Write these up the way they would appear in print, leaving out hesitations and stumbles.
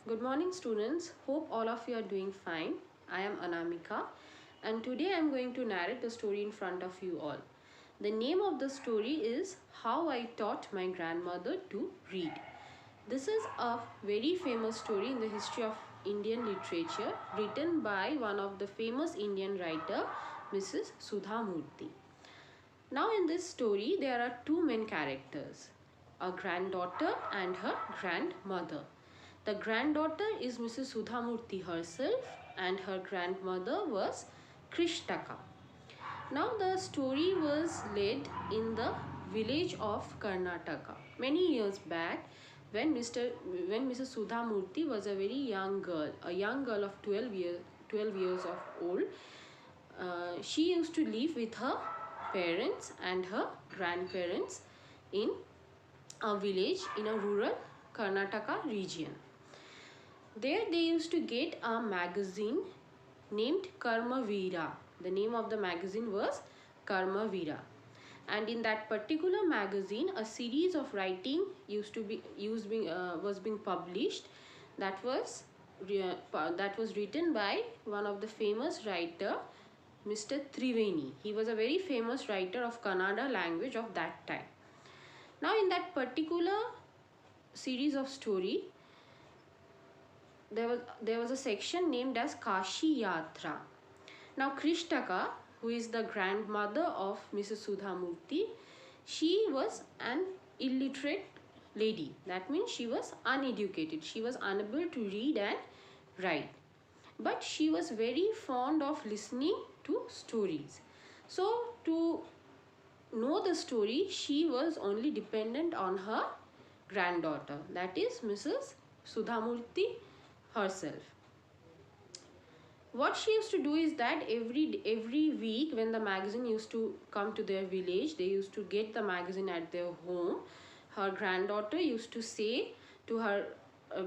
Good morning, students. Hope all of you are doing fine. I am Anamika, and today I am going to narrate the story in front of you all. The name of the story is How I Taught My Grandmother to Read. This is a very famous story in the history of Indian literature, written by one of the famous Indian writer, Mrs. Sudha Murty. Now, in this story, there are two main characters, a granddaughter and her grandmother. The granddaughter is Mrs. Sudhamurti herself, and her grandmother was Krishtaka. Now, the story was laid in the village of Karnataka many years back when Mrs. Sudhamurti was a very young girl of 12 years of old. She used to live with her parents and her grandparents in a village in a rural Karnataka region. There they used to get a magazine named Karma Veera. The name of the magazine was Karma Veera. And in that particular magazine, a series of writing was being published that was written by one of the famous writer, Mr. Triveni. He was a very famous writer of Kannada language of that time. Now, in that particular series of story, there was a section named as Kashi Yatra. Now, Krishtaka, who is the grandmother of Mrs. Sudhamurti, she was an illiterate lady. That means she was uneducated. She was unable to read and write. But she was very fond of listening to stories. So, to know the story, she was only dependent on her granddaughter, that is Mrs. Sudhamurti herself. What she used to do is that every week when the magazine used to come to their village, they used to get the magazine at their home. Her granddaughter used to say to her her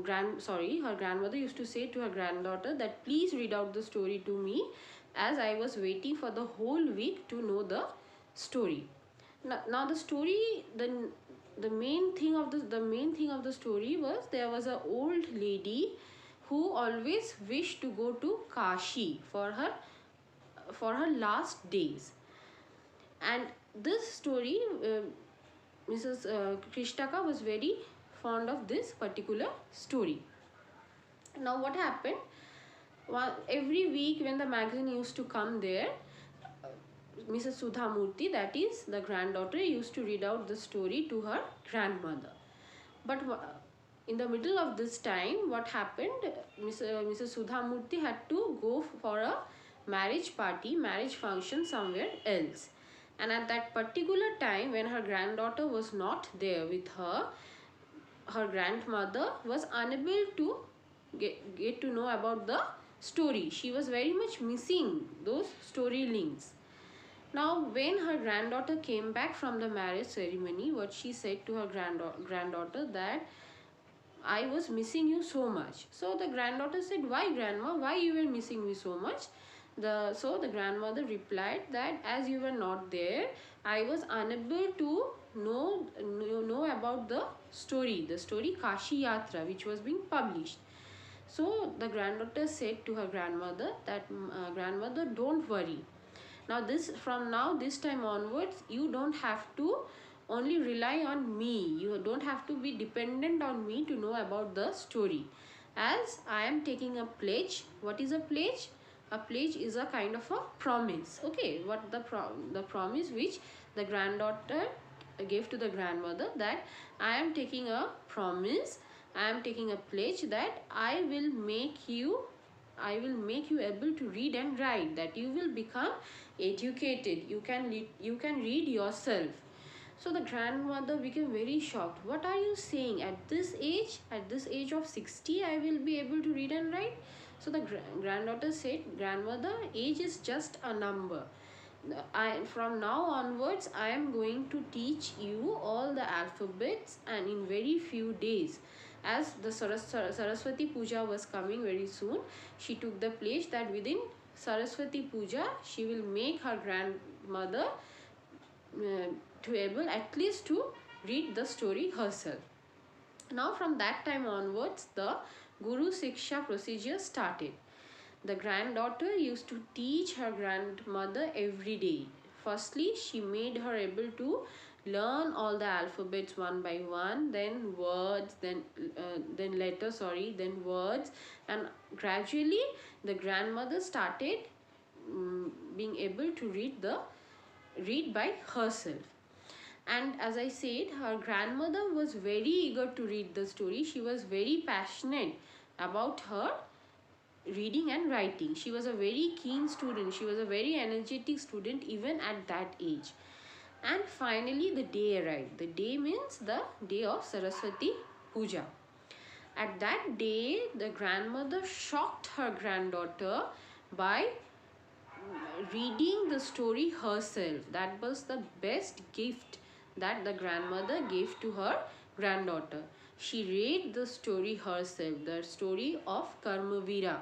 grandmother used to say to her granddaughter that please read out the story to me, as I was waiting for the whole week to know the story. Now the story, the main thing of the story was there was a old lady who always wished to go to Kashi for her last days. And this story, Mrs. Krishtaka was very fond of this particular story. Now what happened? Every week when the magazine used to come there, Mrs. Sudhamurti, that is the granddaughter, used to read out the story to her grandmother. But in the middle of this time, what happened? Mrs. Sudhamurti had to go for a marriage function somewhere else. And at that particular time, when her granddaughter was not there with her, her grandmother was unable to get to know about the story. She was very much missing those story links. Now, when her granddaughter came back from the marriage ceremony, what she said to her granddaughter that I was missing you so much. So the granddaughter said, why grandma? Why you were missing me so much? So the grandmother replied that as you were not there, I was unable to know about the story Kashi Yatra, which was being published. So the granddaughter said to her grandmother that grandmother, don't worry. Now this time onwards, you don't have to only rely on me. You don't have to be dependent on me to know about the story, as I am taking a pledge. What is a pledge? A pledge is a kind of a promise. Okay, what the promise which the granddaughter gave to the grandmother, that I am taking a promise, I am taking a pledge that I will make you able to read and write, that you will become educated, you can read yourself. So the grandmother became very shocked. What are you saying? At this age of 60, I will be able to read and write? So the granddaughter said, grandmother, age is just a number. From now onwards, I am going to teach you all the alphabets, and in very few days, as the Saraswati Puja was coming very soon, she took the pledge that within Saraswati Puja, she will make her grandmother to able at least to read the story herself. Now from that time onwards, the Guru Siksha procedure started. The granddaughter used to teach her grandmother every day. Firstly, she made her able to learn all the alphabets one by one, then words, then letters, then words, and gradually the grandmother started being able to read by herself. And as I said, her grandmother was very eager to read the story. She was very passionate about her reading and writing. She was a very keen student. She was a very energetic student even at that age. And finally the day arrived. The day means the day of Saraswati Puja. At that day, the grandmother shocked her granddaughter by reading the story herself. That was the best gift that the grandmother gave to her granddaughter. She read the story herself, the story of Karmavira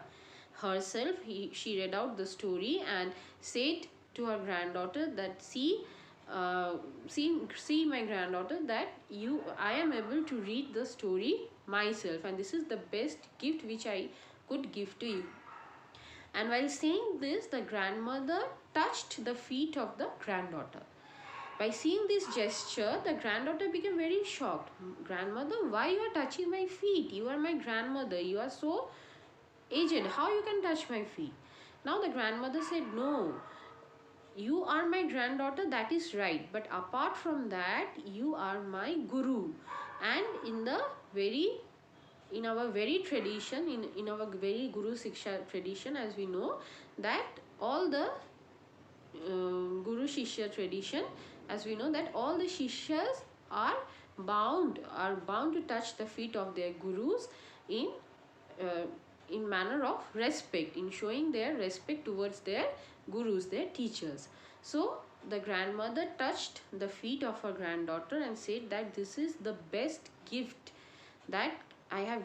herself. She read out the story and said to her granddaughter that see my granddaughter, that I am able to read the story myself, and this is the best gift which I could give to you. And while saying this, the grandmother touched the feet of the granddaughter. By seeing this gesture, the granddaughter became very shocked. Grandmother, why you are touching my feet? You are my grandmother. You are so aged. How you can touch my feet? Now the grandmother said, no, you are my granddaughter, that is right. But apart from that, you are my guru. And in our very tradition, in our very Guru Siksha tradition, as we know, that all the Guru Shishya tradition, as we know, that all the Shishyas are bound to touch the feet of their gurus in manner of respect, in showing their respect towards their gurus, their teachers. So the grandmother touched the feet of her granddaughter and said that this is the best gift that I have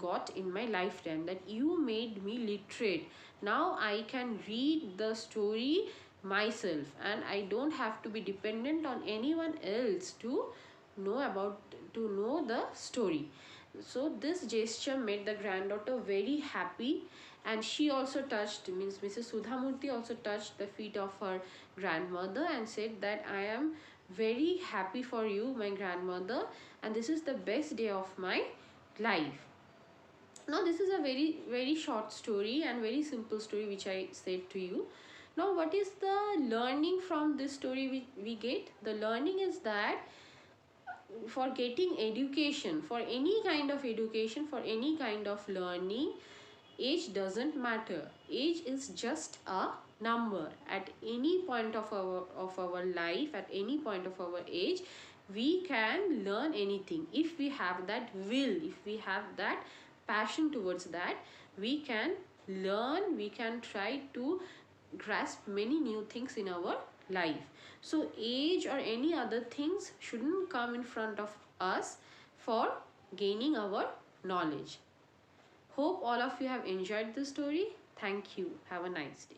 got in my lifetime, that you made me literate. Now I can read the story myself and I don't have to be dependent on anyone else to know the story. So this gesture made the granddaughter very happy, and she also touched, means Mrs. Sudhamurthy also touched the feet of her grandmother and said that I am very happy for you, my grandmother, and this is the best day of my life. Now this is a very short story and very simple story which I said to you. Now what is the learning from this story we get? The learning is that for getting education, for any kind of education, for any kind of learning, age doesn't matter. Age is just a number. At any point of our life, at any point of our age, we can learn anything. If we have that will, if we have that passion towards that, we can learn, we can try to grasp many new things in our life. So age or any other things shouldn't come in front of us for gaining our knowledge. Hope all of you have enjoyed the story. Thank you. Have a nice day.